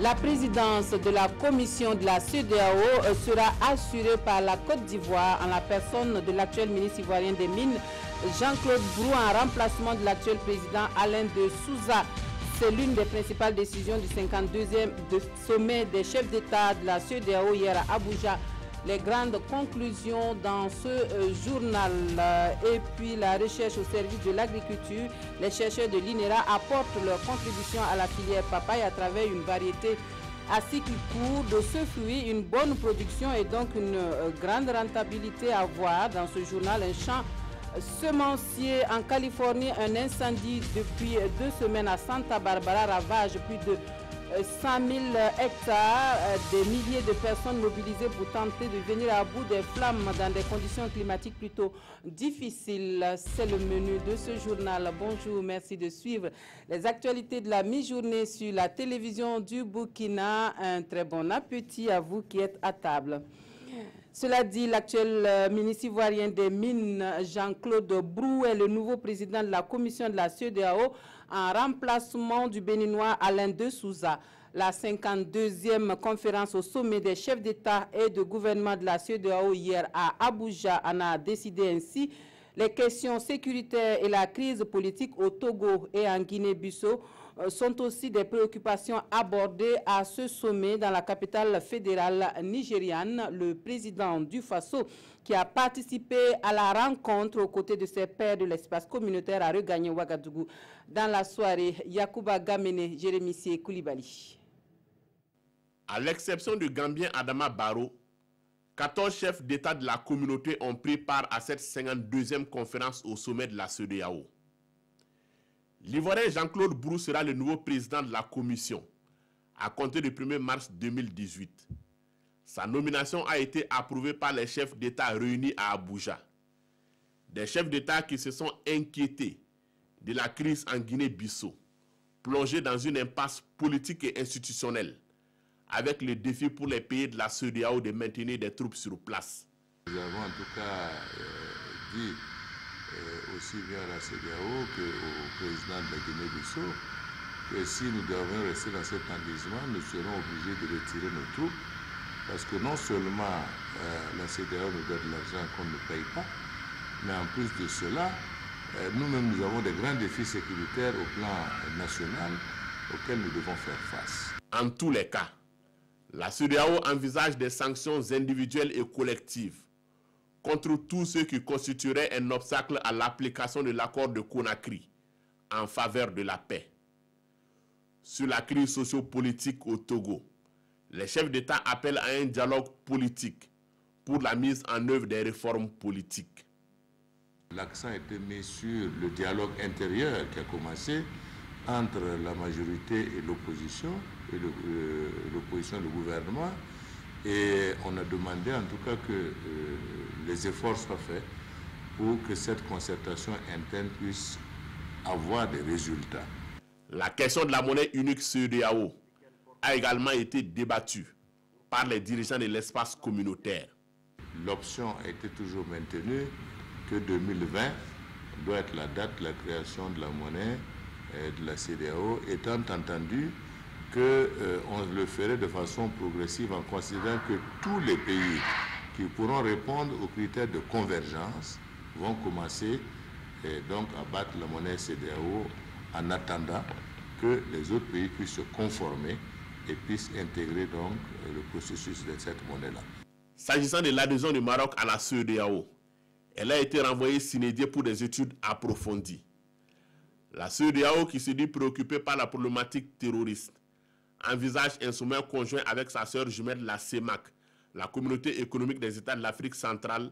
La présidence de la commission de la CEDEAO sera assurée par la Côte d'Ivoire en la personne de l'actuel ministre ivoirien des Mines, Jean-Claude Brou, en remplacement de l'actuel président Alain de Souza. C'est l'une des principales décisions du 52e sommet des chefs d'État de la CEDEAO hier à Abuja. Les grandes conclusions dans ce journal. Et puis la recherche au service de l'agriculture. Les chercheurs de l'INERA apportent leur contribution à la filière papaye à travers une variété à cycle court de ce fruit. Une bonne production et donc une grande rentabilité à voir dans ce journal. Un champ semencier en Californie, un incendie depuis 2 semaines à Santa Barbara ravage plus de 100 000 hectares, des milliers de personnes mobilisées pour tenter de venir à bout des flammes dans des conditions climatiques plutôt difficiles. C'est le menu de ce journal. Bonjour, merci de suivre les actualités de la mi-journée sur la télévision du Burkina. Un très bon appétit à vous qui êtes à table. Cela dit, l'actuel ministre ivoirien des Mines, Jean-Claude Brou, est le nouveau président de la commission de la CEDEAO en remplacement du Béninois Alain de Souza. La 52e conférence au sommet des chefs d'État et de gouvernement de la CEDEAO hier à Abuja en a décidé ainsi. Les questions sécuritaires et la crise politique au Togo et en Guinée-Bissau sont aussi des préoccupations abordées à ce sommet dans la capitale fédérale nigériane. Le président du Faso, qui a participé à la rencontre aux côtés de ses pairs de l'espace communautaire, a regagné Ouagadougou. Dans la soirée, Yacouba Gamene, Jérémy Koulibaly. À l'exception du Gambien Adama Barrow, 14 chefs d'État de la communauté ont pris part à cette 52e conférence au sommet de la CEDEAO. L'Ivoirien Jean-Claude Brou sera le nouveau président de la commission à compter du 1er mars 2018. Sa nomination a été approuvée par les chefs d'État réunis à Abuja. Des chefs d'État qui se sont inquiétés de la crise en Guinée-Bissau, plongés dans une impasse politique et institutionnelle, avec le défi pour les pays de la CEDEAO de maintenir des troupes sur place. Nous avons en tout cas dit aussi bien à la CEDEAO qu'au président de la Guinée-Bissau que si nous devons rester dans cet enlisement, nous serons obligés de retirer nos troupes parce que non seulement la CEDEAO nous donne de l'argent qu'on ne paye pas, mais en plus de cela, nous-mêmes nous avons des grands défis sécuritaires au plan national auxquels nous devons faire face. En tous les cas, la CEDEAO envisage des sanctions individuelles et collectives contre tous ceux qui constitueraient un obstacle à l'application de l'accord de Conakry en faveur de la paix. Sur la crise sociopolitique au Togo, les chefs d'État appellent à un dialogue politique pour la mise en œuvre des réformes politiques. L'accent a été mis sur le dialogue intérieur qui a commencé entre la majorité et l'opposition, et l'opposition et le gouvernement. Et on a demandé en tout cas que les efforts soient faits pour que cette concertation interne puisse avoir des résultats. La question de la monnaie unique CEDEAO a également été débattue par les dirigeants de l'espace communautaire. L'option a été toujours maintenue que 2020 doit être la date de la création de la monnaie de la CEDEAO, étant entendu qu'on le ferait de façon progressive en considérant que tous les pays qui pourront répondre aux critères de convergence vont commencer donc à battre la monnaie CEDEAO en attendant que les autres pays puissent se conformer et puissent intégrer donc le processus de cette monnaie-là. S'agissant de l'adhésion du Maroc à la CEDEAO, elle a été renvoyée sine die pour des études approfondies. La CEDEAO, qui se dit préoccupée par la problématique terroriste, envisage un sommet conjoint avec sa sœur jumelle, la CEMAC, la Communauté économique des États de l'Afrique centrale,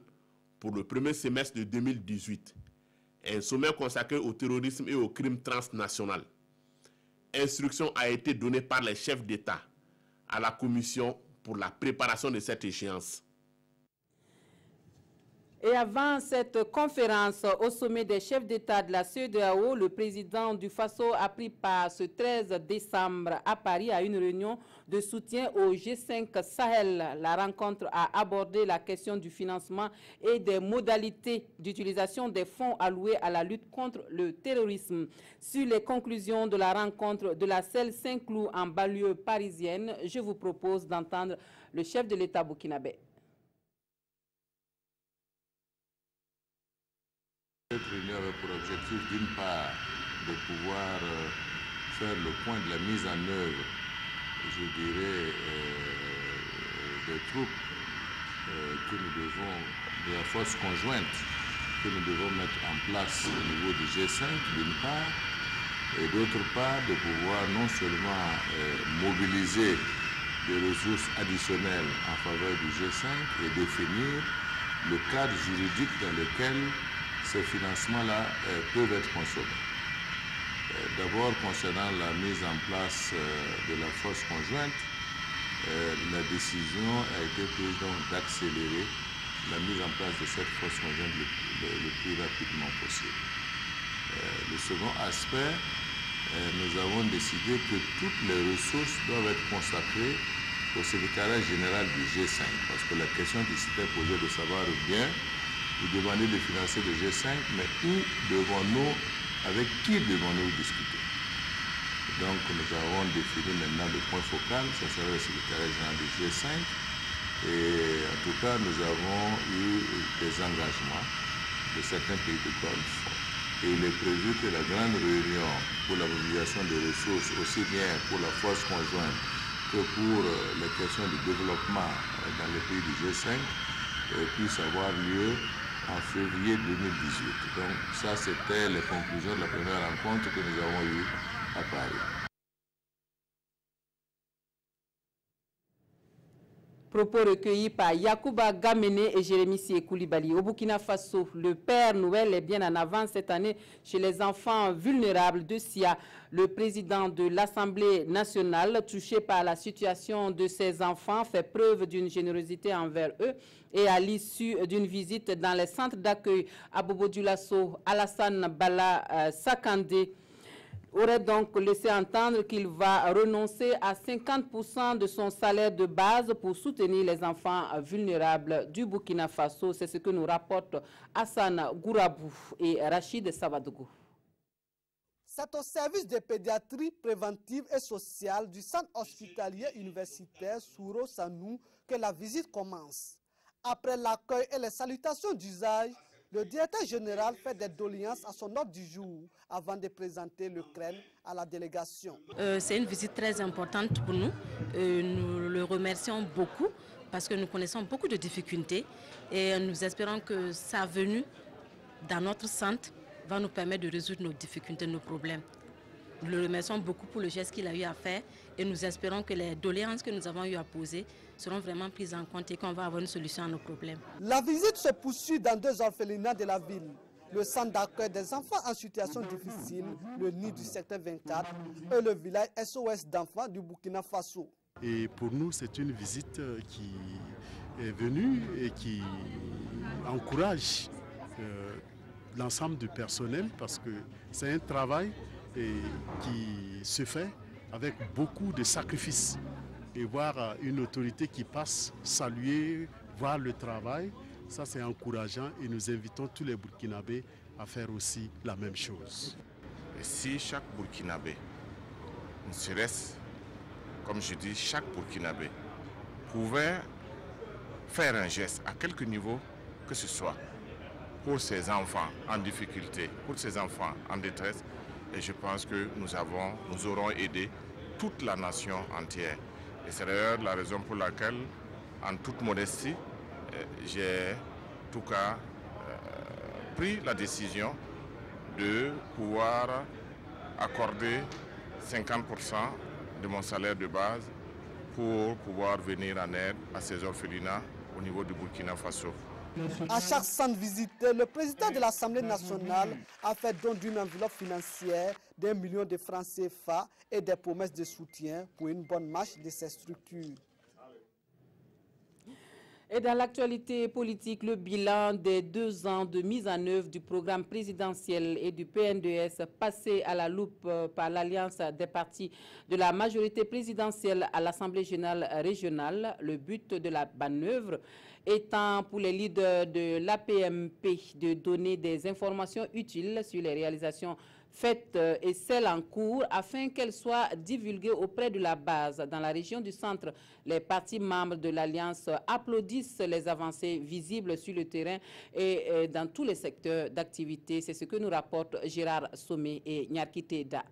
pour le premier semestre de 2018. Un sommet consacré au terrorisme et aux crimes transnationaux. Instruction a été donnée par les chefs d'État à la Commission pour la préparation de cette échéance. Et avant cette conférence au sommet des chefs d'État de la CEDEAO, le président du Faso a pris part ce 13 décembre à Paris à une réunion de soutien au G5 Sahel. La rencontre a abordé la question du financement et des modalités d'utilisation des fonds alloués à la lutte contre le terrorisme. Sur les conclusions de la rencontre de la CEL Saint-Cloud en banlieue parisienne, je vous propose d'entendre le chef de l'État burkinabé. Cette réunion avait pour objectif d'une part de pouvoir faire le point de la mise en œuvre, je dirais, des troupes que nous devons, de la force conjointe que nous devons mettre en place au niveau du G5 d'une part, et d'autre part de pouvoir non seulement mobiliser des ressources additionnelles en faveur du G5 et définir le cadre juridique dans lequel ces financements-là peuvent être consommés. D'abord, concernant la mise en place de la force conjointe, la décision a été prise d'accélérer la mise en place de cette force conjointe le plus rapidement possible. Le second aspect, nous avons décidé que toutes les ressources doivent être consacrées au secrétariat général du G5, parce que la question qui s'était posée de savoir bien, vous demandez de financer le G5, mais où devons-nous, avec qui devons-nous discuter? Donc nous avons défini maintenant le point focal, ça sera le secrétariat général du G5, et en tout cas nous avons eu des engagements de certains pays du Golfe. Et il est prévu que la grande réunion pour la mobilisation des ressources, aussi bien pour la force conjointe que pour les questions de développement dans les pays du G5, puisse avoir lieu en février 2018. Donc ça, c'était les conclusions de la première rencontre que nous avons eue à Paris. Propos recueillis par Yacouba Gamene et Jérémy Koulibaly. Au Burkina Faso, le Père Noël est bien en avance cette année chez les enfants vulnérables de SIA. Le président de l'Assemblée nationale, touché par la situation de ces enfants, fait preuve d'une générosité envers eux. Et à l'issue d'une visite dans les centres d'accueil à Bobo Dioulasso, Alassane Bala Sakandé aurait donc laissé entendre qu'il va renoncer à 50% de son salaire de base pour soutenir les enfants vulnérables du Burkina Faso. C'est ce que nous rapportent Hassan Gourabou et Rachid Savadougou. C'est au service de pédiatrie préventive et sociale du centre hospitalier universitaire Souro Sanou que la visite commence. Après l'accueil et les salutations d'usage, le directeur général fait des doléances à son ordre du jour avant de présenter le crène à la délégation. C'est une visite très importante pour nous. Nous le remercions beaucoup parce que nous connaissons beaucoup de difficultés et nous espérons que sa venue dans notre centre va nous permettre de résoudre nos difficultés, nos problèmes. Nous le remercions beaucoup pour le geste qu'il a eu à faire et nous espérons que les doléances que nous avons eu à poser seront vraiment prises en compte et qu'on va avoir une solution à nos problèmes. La visite se poursuit dans 2 orphelinats de la ville. Le centre d'accueil des enfants en situation difficile, le nid du secteur 24 et le village SOS d'enfants du Burkina Faso. Et pour nous, c'est une visite qui est venue et qui encourage l'ensemble du personnel parce que c'est un travail qui se fait avec beaucoup de sacrifices. Et voir une autorité qui passe, saluer, voir le travail, ça c'est encourageant et nous invitons tous les Burkinabés à faire aussi la même chose. Et si chaque Burkinabé, ne serait-ce, comme je dis, chaque Burkinabé pouvait faire un geste à quelque niveau que ce soit pour ses enfants en difficulté, pour ses enfants en détresse, et je pense que nous aurons aidé toute la nation entière. Et c'est d'ailleurs la raison pour laquelle, en toute modestie, j'ai en tout cas pris la décision de pouvoir accorder 50% de mon salaire de base pour pouvoir venir en aide à ces orphelinats au niveau du Burkina Faso. À chaque centre visité, le président de l'Assemblée nationale a fait don d'une enveloppe financière d'1 million de francs CFA et des promesses de soutien pour une bonne marche de ces structures. Et dans l'actualité politique, le bilan des 2 ans de mise en œuvre du programme présidentiel et du PNDS passé à la loupe par l'Alliance des partis de la majorité présidentielle à l'Assemblée générale régionale. Le but de la manœuvre étant pour les leaders de l'APMP de donner des informations utiles sur les réalisations faites et celles en cours afin qu'elles soient divulguées auprès de la base. Dans la région du centre, les partis membres de l'Alliance applaudissent les avancées visibles sur le terrain et dans tous les secteurs d'activité. C'est ce que nous rapportent Gérard Sommet et Nyarki Teda.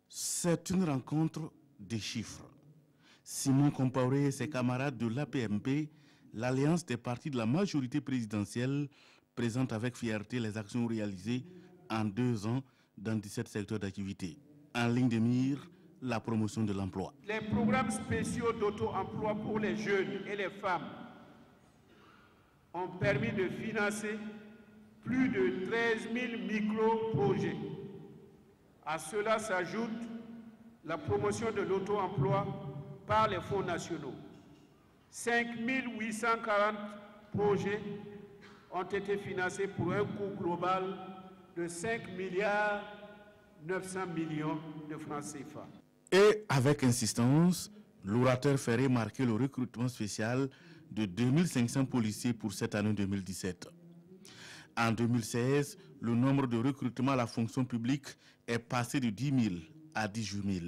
C'est une rencontre des chiffres. Simon Compaoré et ses camarades de l'APMP, l'Alliance des partis de la majorité présidentielle, présentent avec fierté les actions réalisées en 2 ans dans 17 secteurs d'activité. En ligne de mire, la promotion de l'emploi. Les programmes spéciaux d'auto-emploi pour les jeunes et les femmes ont permis de financer plus de 13 000 micro-projets. À cela s'ajoute la promotion de l'auto-emploi par les fonds nationaux. 5 840 projets ont été financés pour un coût global de 5 milliards 900 millions de francs CFA. Et avec insistance, l'orateur fait remarquer le recrutement spécial de 2500 policiers pour cette année 2017. En 2016, le nombre de recrutements à la fonction publique est passé de 10 000 à 18 000.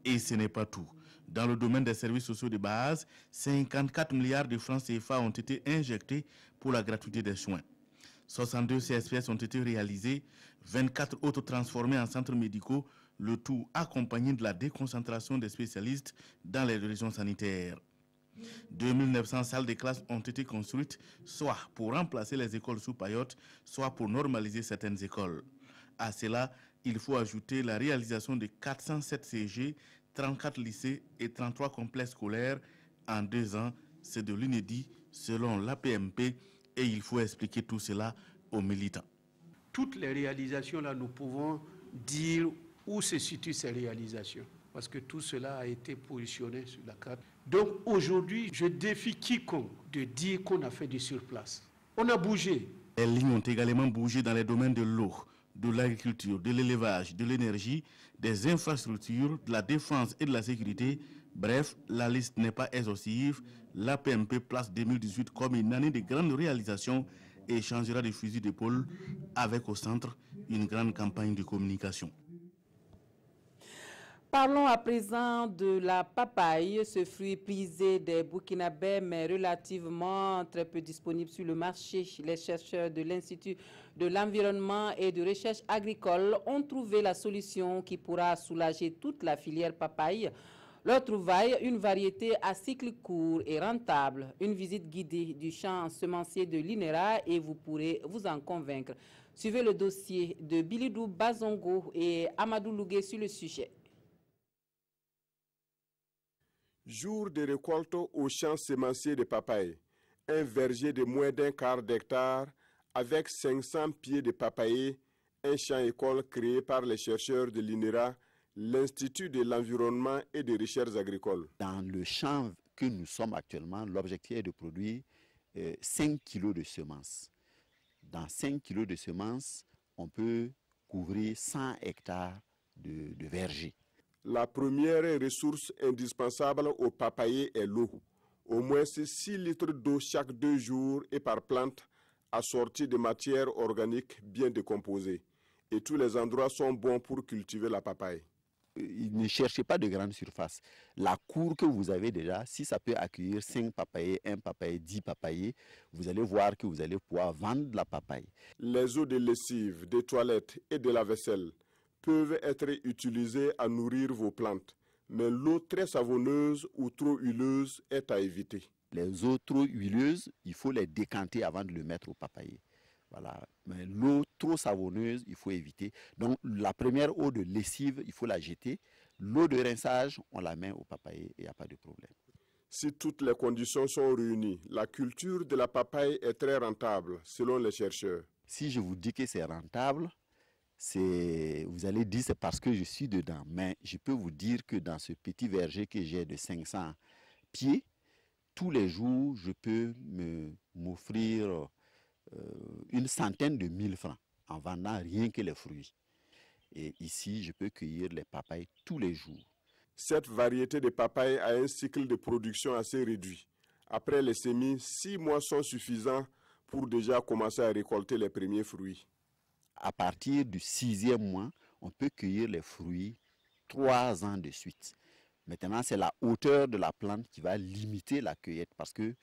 Et ce n'est pas tout. Dans le domaine des services sociaux de base, 54 milliards de francs CFA ont été injectés pour la gratuité des soins. 62 CSPS ont été réalisés, 24 autres transformés en centres médicaux, le tout accompagné de la déconcentration des spécialistes dans les régions sanitaires. 2900 salles de classe ont été construites, soit pour remplacer les écoles sous Payotte, soit pour normaliser certaines écoles. À cela, il faut ajouter la réalisation de 407 CG, 34 lycées et 33 complexes scolaires en 2 ans. C'est de l'inédit selon l'APMP et il faut expliquer tout cela aux militants. Toutes les réalisations, là, nous pouvons dire où se situent ces réalisations, parce que tout cela a été positionné sur la carte. Donc aujourd'hui, je défie quiconque de dire qu'on a fait du surplace. On a bougé. Les lignes ont également bougé dans les domaines de l'eau, de l'agriculture, de l'élevage, de l'énergie, des infrastructures, de la défense et de la sécurité. Bref, la liste n'est pas exhaustive. L'APMP place 2018 comme une année de grandes réalisations et changera de fusil d'épaule avec au centre une grande campagne de communication. Parlons à présent de la papaye, ce fruit prisé des Burkinabés mais relativement très peu disponible sur le marché. Les chercheurs de l'Institut de l'environnement et de recherche agricole ont trouvé la solution qui pourra soulager toute la filière papaye. Leur trouvaille, une variété à cycle court et rentable. Une visite guidée du champ semencier de l'INERA et vous pourrez vous en convaincre. Suivez le dossier de Bilidou Bazongo et Amadou Lougué sur le sujet. Jour de récolte au champ sémencier de papaye. Un verger de moins d'un quart d'hectare avec 500 pieds de papaye. Un champ école créé par les chercheurs de l'INERA, l'Institut de l'environnement et des recherches agricoles. Dans le champ que nous sommes actuellement, l'objectif est de produire 5 kg de semences. Dans 5 kg de semences, on peut couvrir 100 hectares de verger. La première ressource indispensable au papayer est l'eau. Au moins 6 litres d'eau chaque 2 jours et par plante, assortie de matières organiques bien décomposées. Et tous les endroits sont bons pour cultiver la papaye. Ne cherchez pas de grande surface. La cour que vous avez déjà, si ça peut accueillir 5 papayers, 1 papayer, 10 papayers, vous allez voir que vous allez pouvoir vendre de la papaye. Les eaux de lessive, des toilettes et de la vaisselle peuvent être utilisées à nourrir vos plantes, mais l'eau très savonneuse ou trop huileuse est à éviter. Les eaux trop huileuses, il faut les décanter avant de le mettre au papayer. Voilà. Mais l'eau trop savonneuse, il faut éviter. Donc la première eau de lessive, il faut la jeter. L'eau de rinçage, on la met au papayer et il n'y a pas de problème. Si toutes les conditions sont réunies, la culture de la papaye est très rentable, selon les chercheurs. Si je vous dis que c'est rentable, vous allez dire c'est parce que je suis dedans. Mais je peux vous dire que dans ce petit verger que j'ai de 500 pieds, tous les jours, je peux m'offrir une centaine de 1000 francs en vendant rien que les fruits. Et ici, je peux cueillir les papayes tous les jours. Cette variété de papaye a un cycle de production assez réduit. Après les semis, 6 mois sont suffisants pour déjà commencer à récolter les premiers fruits. À partir du 6e mois, on peut cueillir les fruits 3 ans de suite. Maintenant, c'est la hauteur de la plante qui va limiter la cueillette parce que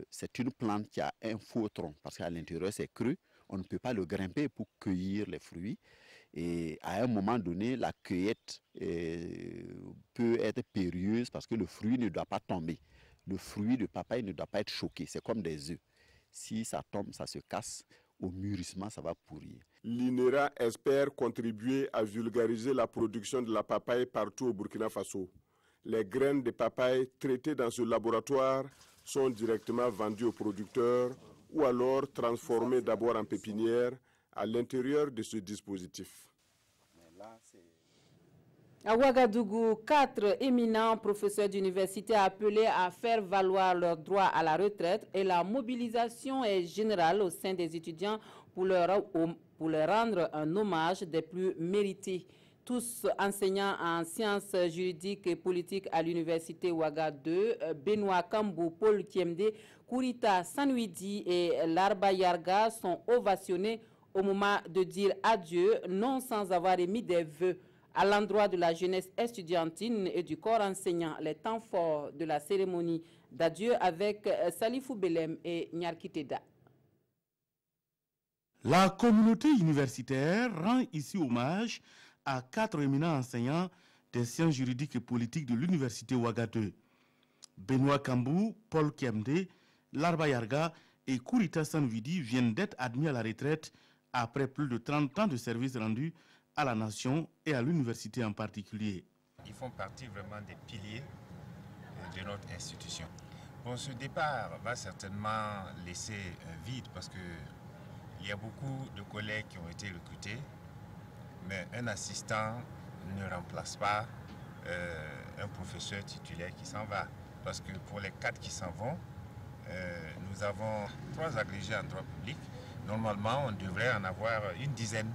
c'est une plante qui a un faux tronc, parce qu'à l'intérieur c'est creux, on ne peut pas le grimper pour cueillir les fruits. Et à un moment donné, la cueillette peut être périlleuse parce que le fruit ne doit pas tomber. Le fruit de papaye ne doit pas être choqué, c'est comme des œufs. Si ça tombe, ça se casse, au mûrissement, ça va pourrir. L'INERA espère contribuer à vulgariser la production de la papaye partout au Burkina Faso. Les graines de papaye traitées dans ce laboratoire sont directement vendues aux producteurs ou alors transformées d'abord en pépinière à l'intérieur de ce dispositif. À Ouagadougou, 4 éminents professeurs d'université appelés à faire valoir leur droit à la retraite et la mobilisation est générale au sein des étudiants pour leur rendre un hommage des plus mérités. Tous enseignants en sciences juridiques et politiques à l'université Ouaga 2, Benoît Kambou, Paul Kiemde, Kourita Sanouidi et Larba Yarga sont ovationnés au moment de dire adieu, non sans avoir émis des vœux à l'endroit de la jeunesse estudiantine et du corps enseignant. Les temps forts de la cérémonie d'adieu avec Salifou Belem et Nyarkiteda. La communauté universitaire rend ici hommage à 4 éminents enseignants des sciences juridiques et politiques de l'université Ouaga 2. Benoît Kambou, Paul Kiemde, Larba Yarga et Kourita Sanouidi viennent d'être admis à la retraite après plus de 30 ans de service rendus à la nation et à l'université en particulier. Ils font partie vraiment des piliers de notre institution. Bon, ce départ va certainement laisser un vide parce qu'il y a beaucoup de collègues qui ont été recrutés, mais un assistant ne remplace pas un professeur titulaire qui s'en va. Parce que pour les 4 qui s'en vont, nous avons 3 agrégés en droit public. Normalement, on devrait en avoir une dizaine.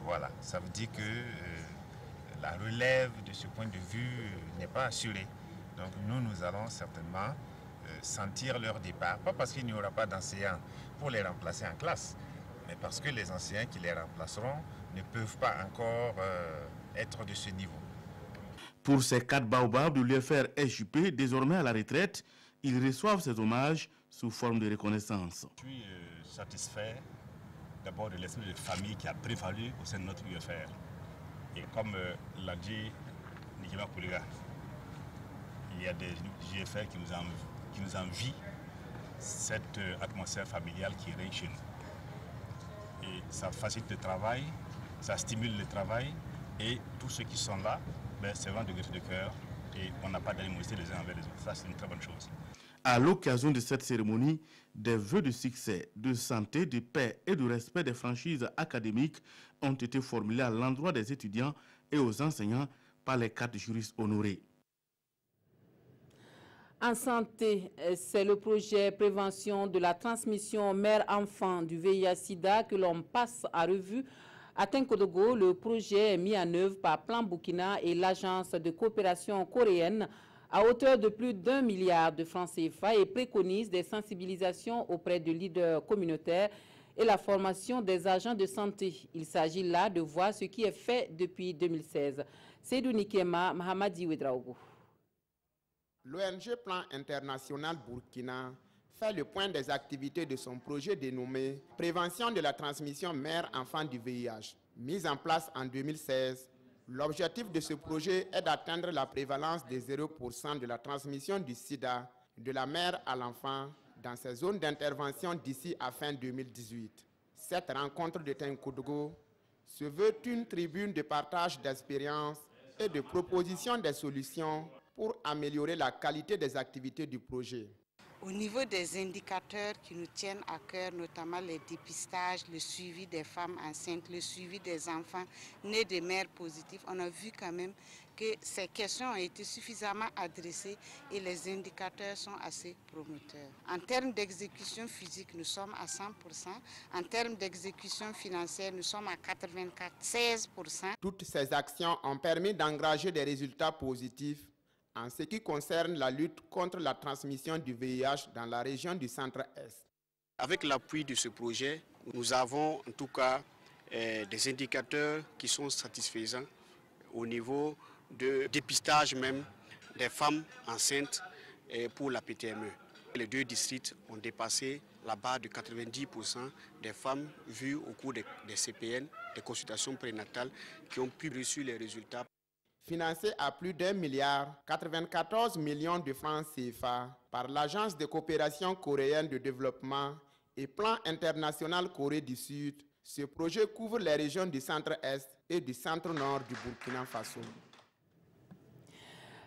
Voilà, ça veut dire que la relève de ce point de vue n'est pas assurée. Donc nous allons certainement sentir leur départ. Pas parce qu'il n'y aura pas d'enseignants pour les remplacer en classe, mais parce que les enseignants qui les remplaceront ne peuvent pas encore être de ce niveau. Pour ces 4 baobabs de l'UFR SJP, désormais à la retraite, ils reçoivent ces hommages sous forme de reconnaissance. Je suis satisfait d'abord de l'esprit de famille qui a prévalu au sein de notre UFR. Et comme l'a dit Nicolas Pouliga, il y a des UFR qui nous envient cette atmosphère familiale qui règne chez nous. Et ça facilite le travail, ça stimule le travail et tous ceux qui sont là, c'est vraiment de gaieté de cœur et on n'a pas d'animosité les uns envers les autres. Ça, c'est une très bonne chose. À l'occasion de cette cérémonie, des vœux de succès, de santé, de paix et de respect des franchises académiques ont été formulés à l'endroit des étudiants et aux enseignants par les 4 juristes honorés. En santé, c'est le projet prévention de la transmission mère-enfant du VIH-Sida que l'on passe à revue. À Tenkodogo, le projet est mis en œuvre par Plan Burkina et l'agence de coopération coréenne à hauteur de plus d'1 milliard de francs CFA et préconise des sensibilisations auprès de leaders communautaires et la formation des agents de santé. Il s'agit là de voir ce qui est fait depuis 2016. Seydou Nikema, Mahamadi Ouedraogo. L'ONG Plan International Burkina fait le point des activités de son projet dénommé « Prévention de la transmission mère-enfant du VIH ». Mis en place en 2016, l'objectif de ce projet est d'atteindre la prévalence de 0% de la transmission du sida de la mère à l'enfant dans ces zones d'intervention d'ici à fin 2018. Cette rencontre de Tenkodogo se veut une tribune de partage d'expériences et de proposition des solutions pour améliorer la qualité des activités du projet. Au niveau des indicateurs qui nous tiennent à cœur, notamment les dépistages, le suivi des femmes enceintes, le suivi des enfants nés de mères positives, on a vu quand même que ces questions ont été suffisamment adressées et les indicateurs sont assez promoteurs. En termes d'exécution physique, nous sommes à 100%. En termes d'exécution financière, nous sommes à 96%. Toutes ces actions ont permis d'engranger des résultats positifs en ce qui concerne la lutte contre la transmission du VIH dans la région du Centre-Est. Avec l'appui de ce projet, nous avons en tout cas des indicateurs qui sont satisfaisants au niveau de dépistage même des femmes enceintes pour la PTME. Les 2 districts ont dépassé la barre de 90% des femmes vues au cours des CPN, des consultations prénatales, qui ont pu reçu les résultats. Financé à plus d'1 milliard 94 millions de francs CFA par l'Agence de coopération coréenne de développement et Plan international Corée du Sud, ce projet couvre les régions du Centre-Est et du Centre-Nord du Burkina Faso.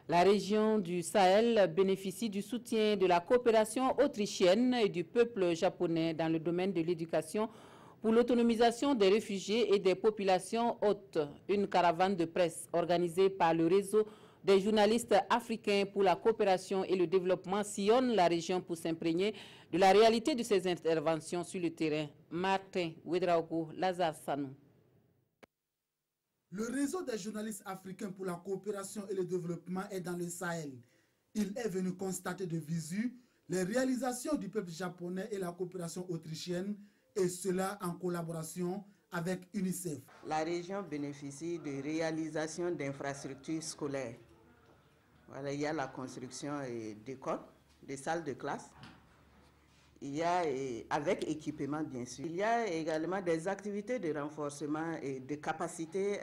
La région du Sahel bénéficie du soutien de la coopération autrichienne et du peuple japonais dans le domaine de l'éducation pour l'autonomisation des réfugiés et des populations hautes. Une caravane de presse organisée par le réseau des journalistes africains pour la coopération et le développement sillonne la région pour s'imprégner de la réalité de ces interventions sur le terrain. Martin Ouedraogo, Lazare Sanou. Le réseau des journalistes africains pour la coopération et le développement est dans le Sahel. Il est venu constater de visu les réalisations du peuple japonais et la coopération autrichienne, et cela en collaboration avec UNICEF. La région bénéficie de réalisation d'infrastructures scolaires. Voilà, il y a la construction d'écoles, des salles de classe. Il y a, avec équipement bien sûr, il y a également des activités de renforcement et de capacité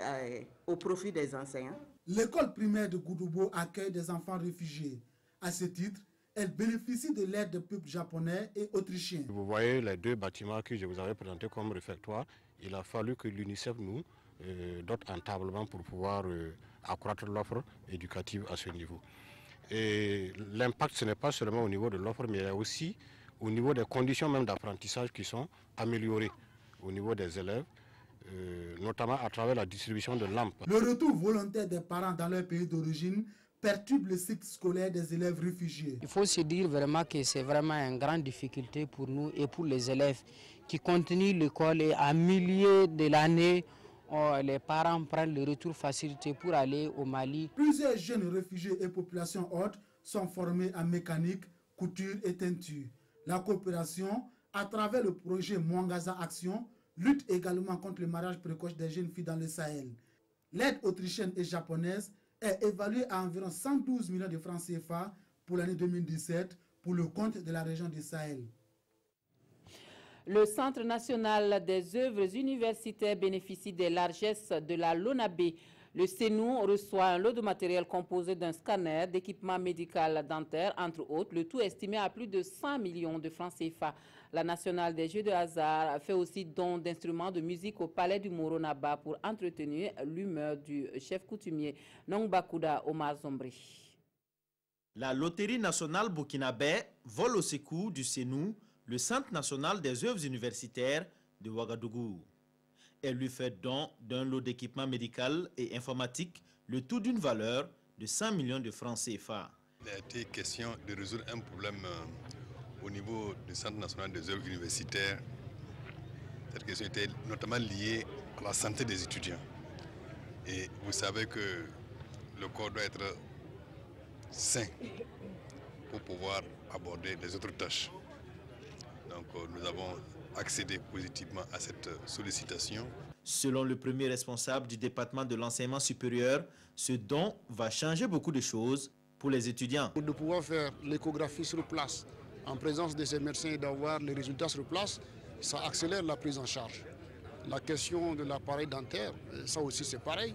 au profit des enseignants. L'école primaire de Goudoubo accueille des enfants réfugiés. À ce titre, elle bénéficie de l'aide des peuples japonais et autrichiens. Vous voyez les 2 bâtiments que je vous avais présentés comme réfectoires. Il a fallu que l'UNICEF nous dote un tablement pour pouvoir accroître l'offre éducative à ce niveau. Et l'impact, ce n'est pas seulement au niveau de l'offre, mais il y a aussi au niveau des conditions même d'apprentissage qui sont améliorées au niveau des élèves, notamment à travers la distribution de lampes. Le retour volontaire des parents dans leur pays d'origine perturbe le cycle scolaire des élèves réfugiés. Il faut se dire vraiment que c'est vraiment une grande difficulté pour nous et pour les élèves qui continuent l'école et à milieu de l'année, les parents prennent le retour facilité pour aller au Mali. Plusieurs jeunes réfugiés et populations hautes sont formés en mécanique, couture et teinture. La coopération, à travers le projet Mwangaza Action, lutte également contre le mariage précoce des jeunes filles dans le Sahel. L'aide autrichienne et japonaise est évaluée à environ 112 millions de francs CFA pour l'année 2017 pour le compte de la région du Sahel. Le Centre national des œuvres universitaires bénéficie des largesses de la LONABé. Le CENU reçoit un lot de matériel composé d'un scanner, d'équipements médicaux dentaires, entre autres, le tout estimé à plus de 100 millions de francs CFA. La nationale des jeux de hasard fait aussi don d'instruments de musique au palais du Moronaba pour entretenir l'humeur du chef coutumier Nongbakuda Omar Zombri. La Loterie nationale burkinabé vole au secours du CENU, le Centre national des œuvres universitaires de Ouagadougou. Elle lui fait don d'un lot d'équipements médicaux et informatiques, le tout d'une valeur de 100 millions de francs CFA. Il a été question de résoudre un problème au niveau du Centre national des œuvres universitaires. Cette question était notamment liée à la santé des étudiants. Et vous savez que le corps doit être sain pour pouvoir aborder les autres tâches. Donc nous avons accéder positivement à cette sollicitation. Selon le premier responsable du département de l'enseignement supérieur, ce don va changer beaucoup de choses pour les étudiants. De pouvoir faire l'échographie sur place, en présence de ces médecins et d'avoir les résultats sur place, ça accélère la prise en charge. La question de l'appareil dentaire, ça aussi c'est pareil.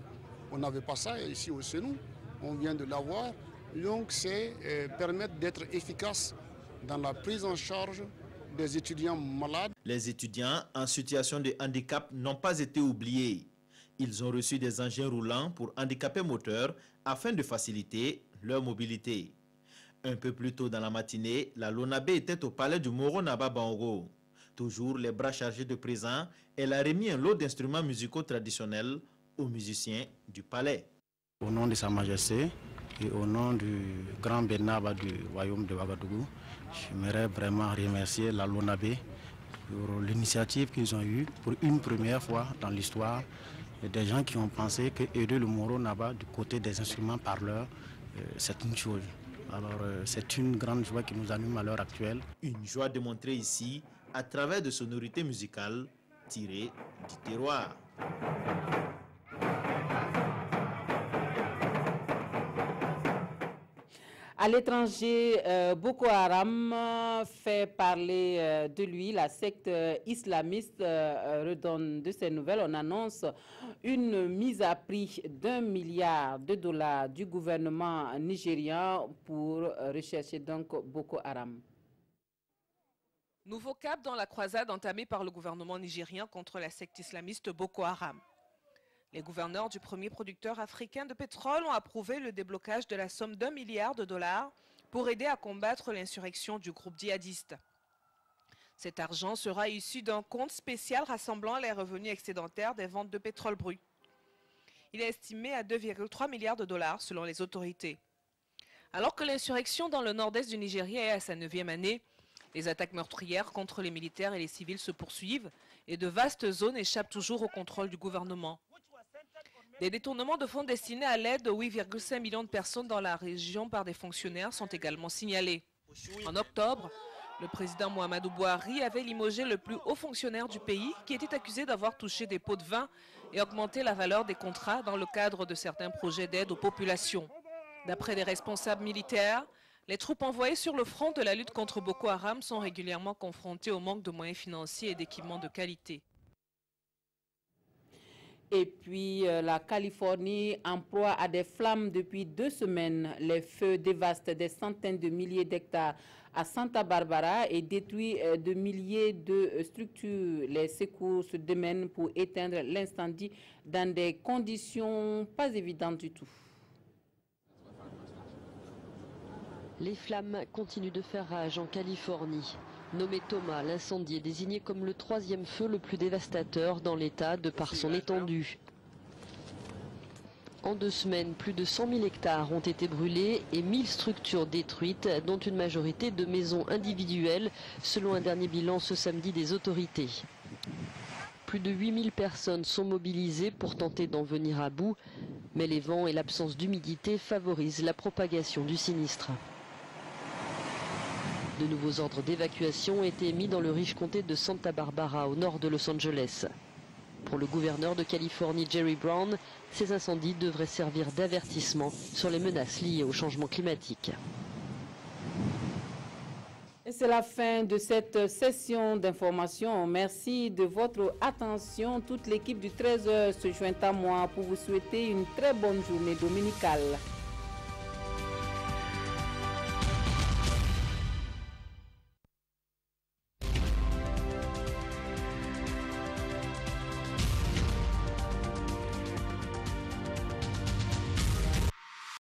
On n'avait pas ça ici au CENU, on vient de l'avoir. Donc c'est permettre d'être efficace dans la prise en charge des étudiants malades. Les étudiants en situation de handicap n'ont pas été oubliés. Ils ont reçu des engins roulants pour handicapés moteurs afin de faciliter leur mobilité. Un peu plus tôt dans la matinée, la Lonabe était au palais du Moro Naba Bango. Toujours les bras chargés de présents, elle a remis un lot d'instruments musicaux traditionnels aux musiciens du palais. Au nom de Sa Majesté et au nom du grand Benaba du royaume de Ouagadougou, j'aimerais vraiment remercier la Lonabe pour l'initiative qu'ils ont eue pour une première fois dans l'histoire. Des gens qui ont pensé que aider le Moro Naba du côté des instruments parleurs, c'est une chose. Alors c'est une grande joie qui nous anime à l'heure actuelle. Une joie démontrée ici à travers de sonorités musicales tirées du terroir. À l'étranger, Boko Haram fait parler de lui. La secte islamiste redonne de ses nouvelles. On annonce une mise à prix d'1 milliard de dollars du gouvernement nigérian pour rechercher donc Boko Haram. Nouveau cap dans la croisade entamée par le gouvernement nigérien contre la secte islamiste Boko Haram. Les gouverneurs du premier producteur africain de pétrole ont approuvé le déblocage de la somme d'1 milliard de dollars pour aider à combattre l'insurrection du groupe djihadiste. Cet argent sera issu d'un compte spécial rassemblant les revenus excédentaires des ventes de pétrole brut. Il est estimé à 2,3 milliards de dollars selon les autorités. Alors que l'insurrection dans le nord-est du Nigeria est à sa 9e année, les attaques meurtrières contre les militaires et les civils se poursuivent et de vastes zones échappent toujours au contrôle du gouvernement. Des détournements de fonds destinés à l'aide de 8,5 millions de personnes dans la région par des fonctionnaires sont également signalés. En octobre, le président Muhammadu Buhari avait limogé le plus haut fonctionnaire du pays qui était accusé d'avoir touché des pots de vin et augmenté la valeur des contrats dans le cadre de certains projets d'aide aux populations. D'après des responsables militaires, les troupes envoyées sur le front de la lutte contre Boko Haram sont régulièrement confrontées au manque de moyens financiers et d'équipements de qualité. Et puis, la Californie emploie à des flammes depuis 2 semaines. Les feux dévastent des centaines de milliers d'hectares à Santa Barbara et détruisent de milliers de structures. Les secours se démènent pour éteindre l'incendie dans des conditions pas évidentes du tout. Les flammes continuent de faire rage en Californie. Nommé Thomas, l'incendie est désigné comme le 3e feu le plus dévastateur dans l'État de par son étendue. En 2 semaines, plus de 100 000 hectares ont été brûlés et 1000 structures détruites, dont une majorité de maisons individuelles, selon un dernier bilan ce samedi des autorités. Plus de 8000 personnes sont mobilisées pour tenter d'en venir à bout, mais les vents et l'absence d'humidité favorisent la propagation du sinistre. De nouveaux ordres d'évacuation ont été émis dans le riche comté de Santa Barbara, au nord de Los Angeles. Pour le gouverneur de Californie, Jerry Brown, ces incendies devraient servir d'avertissement sur les menaces liées au changement climatique. Et c'est la fin de cette session d'information. Merci de votre attention. Toute l'équipe du 13h se joint à moi pour vous souhaiter une très bonne journée dominicale.